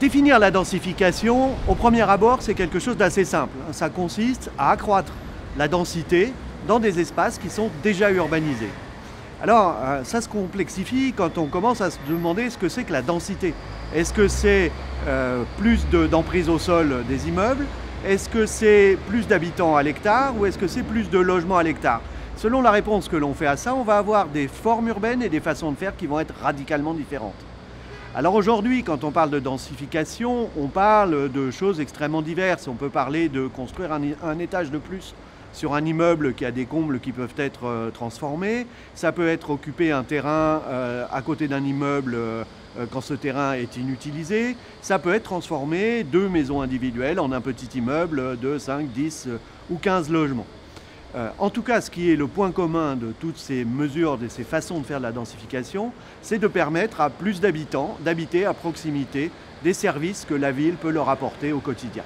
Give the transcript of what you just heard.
Définir la densification, au premier abord, c'est quelque chose d'assez simple. Ça consiste à accroître la densité dans des espaces qui sont déjà urbanisés. Alors, ça se complexifie quand on commence à se demander ce que c'est que la densité. Est-ce que c'est plus d'emprise au sol des immeubles? Est-ce que c'est plus d'habitants à l'hectare ou est-ce que c'est plus de logements à l'hectare? Selon la réponse que l'on fait à ça, on va avoir des formes urbaines et des façons de faire qui vont être radicalement différentes. Alors aujourd'hui, quand on parle de densification, on parle de choses extrêmement diverses. On peut parler de construire un étage de plus sur un immeuble qui a des combles qui peuvent être transformés. Ça peut être occuper un terrain à côté d'un immeuble quand ce terrain est inutilisé. Ça peut être transformer deux maisons individuelles en un petit immeuble de 5, 10 ou 15 logements. En tout cas, ce qui est le point commun de toutes ces mesures, de ces façons de faire de la densification, c'est de permettre à plus d'habitants d'habiter à proximité des services que la ville peut leur apporter au quotidien.